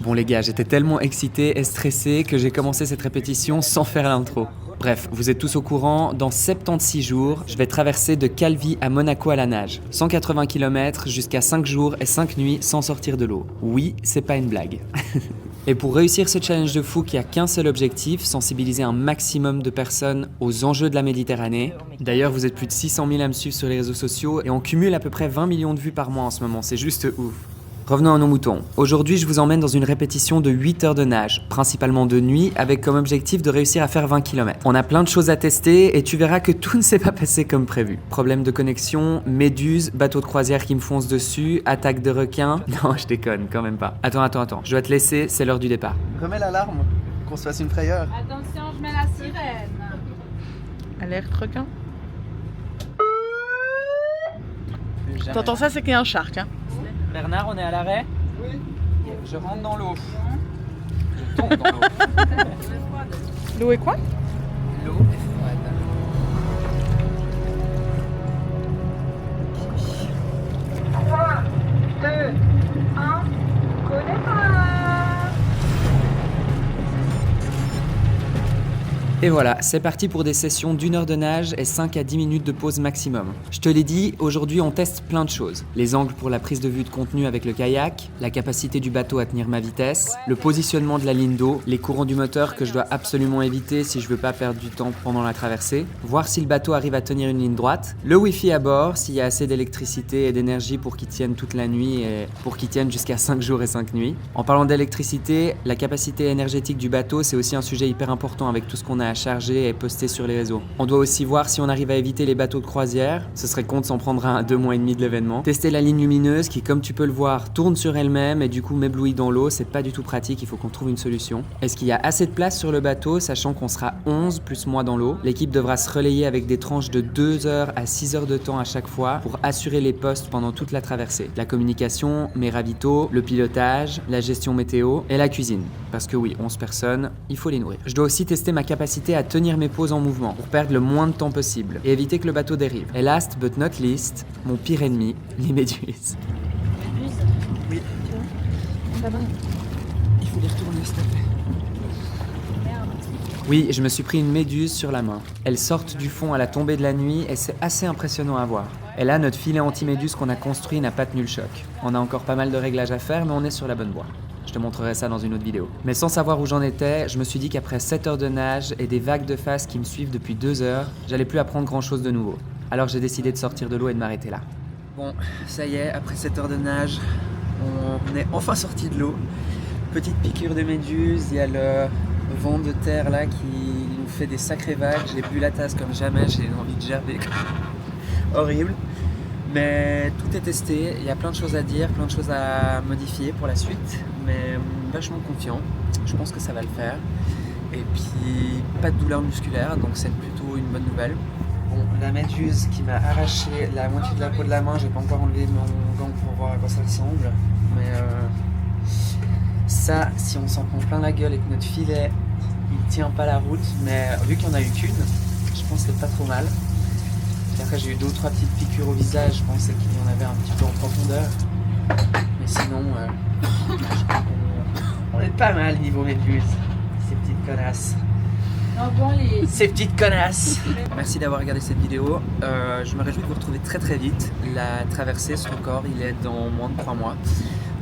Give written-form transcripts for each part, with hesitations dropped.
Bon les gars, j'étais tellement excité et stressé que j'ai commencé cette répétition sans faire l'intro. Bref, vous êtes tous au courant, dans 76 jours, je vais traverser de Calvi à Monaco à la nage. 180 km jusqu'à 5 jours et 5 nuits sans sortir de l'eau. Oui, c'est pas une blague. Et pour réussir ce challenge de fou qui a qu'un seul objectif, sensibiliser un maximum de personnes aux enjeux de la Méditerranée. D'ailleurs, vous êtes plus de 600 000 à me suivre sur les réseaux sociaux et on cumule à peu près 20 millions de vues par mois en ce moment, c'est juste ouf. Revenons à nos moutons. Aujourd'hui, je vous emmène dans une répétition de 8 heures de nage, principalement de nuit, avec comme objectif de réussir à faire 20 km. On a plein de choses à tester et tu verras que tout ne s'est pas passé comme prévu. Problème de connexion, méduses, bateaux de croisière qui me foncent dessus, attaque de requins. Non, je déconne, quand même pas. Attends. Je dois te laisser, c'est l'heure du départ. Remets l'alarme, qu'on se fasse une frayeur. Attention, je mets la sirène. Alerte requin. T'entends ça, c'est qu'il y a un shark. Hein. Bernard, on est à l'arrêt? Oui. Je rentre dans l'eau. Je tombe dans l'eau. L'eau est quoi? L'eau est froide. 3, 2, 1, connecteur. Et voilà, c'est parti pour des sessions d'1 heure de nage et 5 à 10 minutes de pause maximum. Je te l'ai dit, aujourd'hui on teste plein de choses. Les angles pour la prise de vue de contenu avec le kayak, la capacité du bateau à tenir ma vitesse, le positionnement de la ligne d'eau, les courants du moteur que je dois absolument éviter si je veux pas perdre du temps pendant la traversée, voir si le bateau arrive à tenir une ligne droite, le wifi à bord, s'il y a assez d'électricité et d'énergie pour qu'il tienne toute la nuit et pour qu'il tienne jusqu'à 5 jours et 5 nuits. En parlant d'électricité, la capacité énergétique du bateau, c'est aussi un sujet hyper important avec tout ce qu'on a à charger et poster sur les réseaux. On doit aussi voir si on arrive à éviter les bateaux de croisière, ce serait con de s'en prendre un à 2 mois et demi de l'événement. Tester la ligne lumineuse qui, comme tu peux le voir, tourne sur elle-même et du coup m'éblouit dans l'eau, c'est pas du tout pratique, il faut qu'on trouve une solution. Est-ce qu'il y a assez de place sur le bateau, sachant qu'on sera 11 plus moi dans l'eau? L'équipe devra se relayer avec des tranches de 2 heures à 6 heures de temps à chaque fois pour assurer les postes pendant toute la traversée. La communication, mes ravitaux, le pilotage, la gestion météo et la cuisine. Parce que oui, 11 personnes, il faut les nourrir. Je dois aussi tester ma capacité à tenir mes pauses en mouvement pour perdre le moins de temps possible et éviter que le bateau dérive. Et last but not least, mon pire ennemi, les méduses. Oui. Il faut les retourner, s'il te plaît. Oui, je me suis pris une méduse sur la main. Elles sortent du fond à la tombée de la nuit et c'est assez impressionnant à voir. Et là, notre filet anti-méduse qu'on a construit n'a pas tenu le choc. On a encore pas mal de réglages à faire, mais on est sur la bonne voie. Je te montrerai ça dans une autre vidéo. Mais sans savoir où j'en étais, je me suis dit qu'après 7 heures de nage et des vagues de face qui me suivent depuis 2 heures, j'allais plus apprendre grand chose de nouveau. Alors j'ai décidé de sortir de l'eau et de m'arrêter là. Bon, ça y est, après 7 heures de nage, on est enfin sorti de l'eau. Petite piqûre de méduse, il y a le vent de terre là qui nous fait des sacrées vagues. J'ai bu la tasse comme jamais, j'ai envie de gerber. Horrible. Mais tout est testé, il y a plein de choses à dire, plein de choses à modifier pour la suite, mais vachement confiant, je pense que ça va le faire. Et puis pas de douleur musculaire, donc c'est plutôt une bonne nouvelle. Bon, la méduse qui m'a arraché la moitié de la peau de la main, j'ai pas encore enlevé mon gant pour voir à quoi ça ressemble, mais ça, si on s'en prend plein la gueule et que notre filet il tient pas la route, mais vu qu'il y en a eu qu'une, je pense que c'est pas trop mal. Après j'ai eu 2 ou 3 petites piqûres au visage, je pensais qu'il y en avait un petit peu en profondeur. Mais sinon, je crois qu'on est pas mal niveau méduse. Ces petites connasses. Ces petites connasses. Merci d'avoir regardé cette vidéo. Je me réjouis de vous retrouver très très vite. La traversée, ce record, il est dans moins de 3 mois.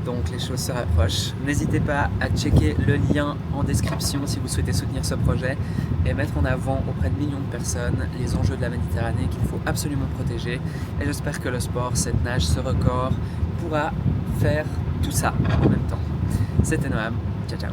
Donc les choses se rapprochent. N'hésitez pas à checker le lien en description si vous souhaitez soutenir ce projet et mettre en avant auprès de millions de personnes les enjeux de la Méditerranée qu'il faut absolument protéger. Et j'espère que le sport, cette nage, ce record pourra faire tout ça en même temps. C'était Noam. Ciao ciao.